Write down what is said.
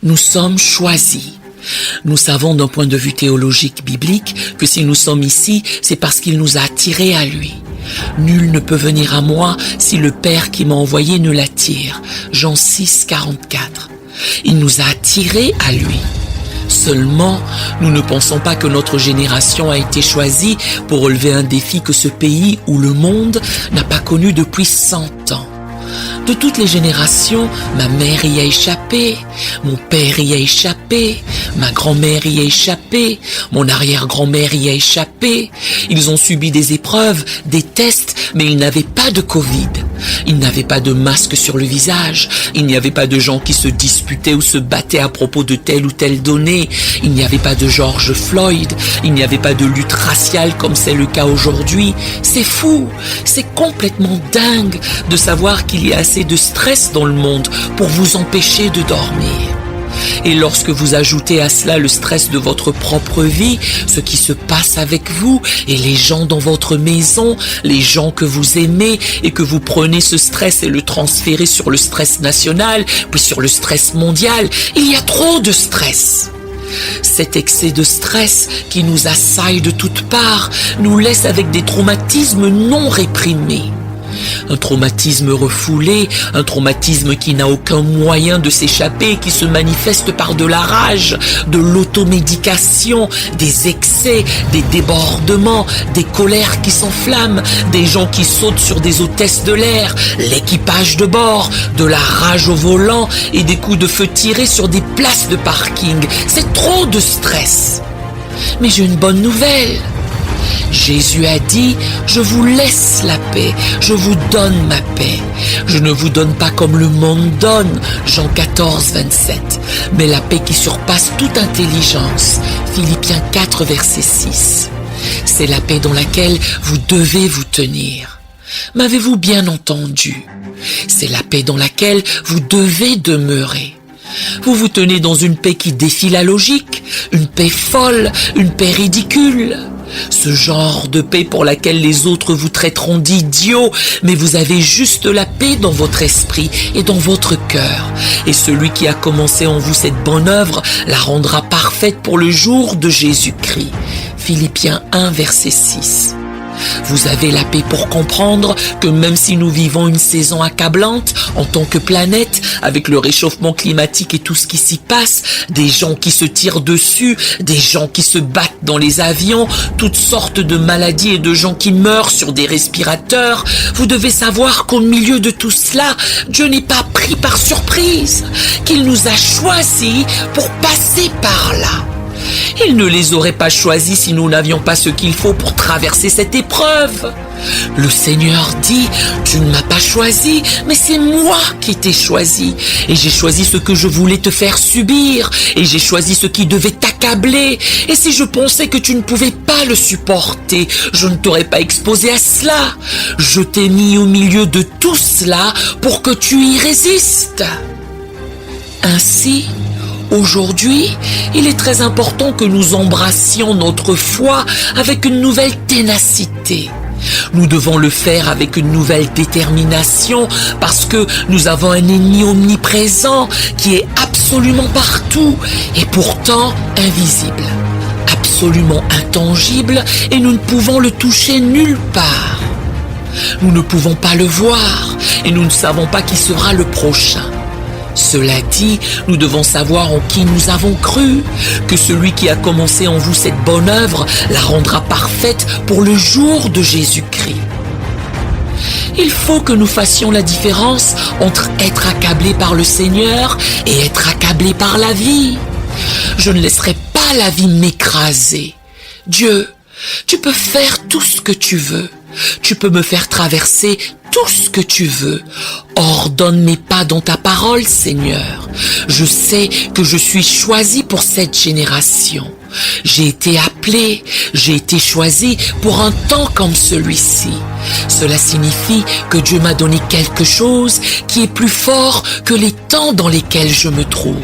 Nous sommes choisis. Nous savons d'un point de vue théologique biblique que si nous sommes ici, c'est parce qu'il nous a attirés à lui. Nul ne peut venir à moi si le Père qui m'a envoyé ne l'attire. Jean 6, 44. Il nous a attirés à lui. Seulement, nous ne pensons pas que notre génération a été choisie pour relever un défi que ce pays ou le monde n'a pas connu depuis 100 ans. De toutes les générations, ma mère y a échappé, mon père y a échappé, ma grand-mère y a échappé, mon arrière-grand-mère y a échappé. Ils ont subi des épreuves, des tests, mais ils n'avaient pas de Covid. Ils n'avaient pas de masque sur le visage. Il n'y avait pas de gens qui se disputaient ou se battaient à propos de telle ou telle donnée. Il n'y avait pas de George Floyd. Il n'y avait pas de lutte raciale comme c'est le cas aujourd'hui. C'est fou, c'est complètement dingue de savoir qu'il y a assez de stress dans le monde pour vous empêcher de dormir. Et lorsque vous ajoutez à cela le stress de votre propre vie, ce qui se passe avec vous et les gens dans votre maison, les gens que vous aimez et que vous prenez ce stress et le transférez sur le stress national, puis sur le stress mondial, il y a trop de stress. Cet excès de stress qui nous assaille de toutes parts nous laisse avec des traumatismes non réprimés. Un traumatisme refoulé, un traumatisme qui n'a aucun moyen de s'échapper, qui se manifeste par de la rage, de l'automédication, des excès, des débordements, des colères qui s'enflamment, des gens qui sautent sur des hôtesses de l'air, l'équipage de bord, de la rage au volant et des coups de feu tirés sur des places de parking. C'est trop de stress. Mais j'ai une bonne nouvelle. Jésus a dit, je vous laisse la paix, je vous donne ma paix. Je ne vous donne pas comme le monde donne, Jean 14, 27, mais la paix qui surpasse toute intelligence, Philippiens 4, verset 6. C'est la paix dans laquelle vous devez vous tenir. M'avez-vous bien entendu? C'est la paix dans laquelle vous devez demeurer. Vous vous tenez dans une paix qui défie la logique, une paix folle, une paix ridicule. Ce genre de paix pour laquelle les autres vous traiteront d'idiots, mais vous avez juste la paix dans votre esprit et dans votre cœur. Et celui qui a commencé en vous cette bonne œuvre la rendra parfaite pour le jour de Jésus-Christ. Philippiens 1, verset 6. Vous avez la paix pour comprendre que même si nous vivons une saison accablante en tant que planète, avec le réchauffement climatique et tout ce qui s'y passe, des gens qui se tirent dessus, des gens qui se battent dans les avions, toutes sortes de maladies et de gens qui meurent sur des respirateurs, vous devez savoir qu'au milieu de tout cela, Dieu n'est pas pris par surprise, qu'il nous a choisis pour passer par là. Il ne les aurait pas choisis si nous n'avions pas ce qu'il faut pour traverser cette épreuve. Le Seigneur dit, tu ne m'as pas choisi, mais c'est moi qui t'ai choisi. Et j'ai choisi ce que je voulais te faire subir. Et j'ai choisi ce qui devait t'accabler. Et si je pensais que tu ne pouvais pas le supporter, je ne t'aurais pas exposé à cela. Je t'ai mis au milieu de tout cela pour que tu y résistes. Ainsi, aujourd'hui, il est très important que nous embrassions notre foi avec une nouvelle ténacité. Nous devons le faire avec une nouvelle détermination parce que nous avons un ennemi omniprésent qui est absolument partout et pourtant invisible, absolument intangible et nous ne pouvons le toucher nulle part. Nous ne pouvons pas le voir et nous ne savons pas qui sera le prochain. Cela dit, nous devons savoir en qui nous avons cru, que celui qui a commencé en vous cette bonne œuvre la rendra parfaite pour le jour de Jésus-Christ. Il faut que nous fassions la différence entre être accablé par le Seigneur et être accablé par la vie. Je ne laisserai pas la vie m'écraser. Dieu, tu peux faire tout ce que tu veux. Tu peux me faire traverser tout ce que tu veux. Ordonne mes pas dans ta parole, Seigneur. Je sais que je suis choisi pour cette génération. J'ai été appelé, j'ai été choisi pour un temps comme celui-ci. Cela signifie que Dieu m'a donné quelque chose qui est plus fort que les temps dans lesquels je me trouve.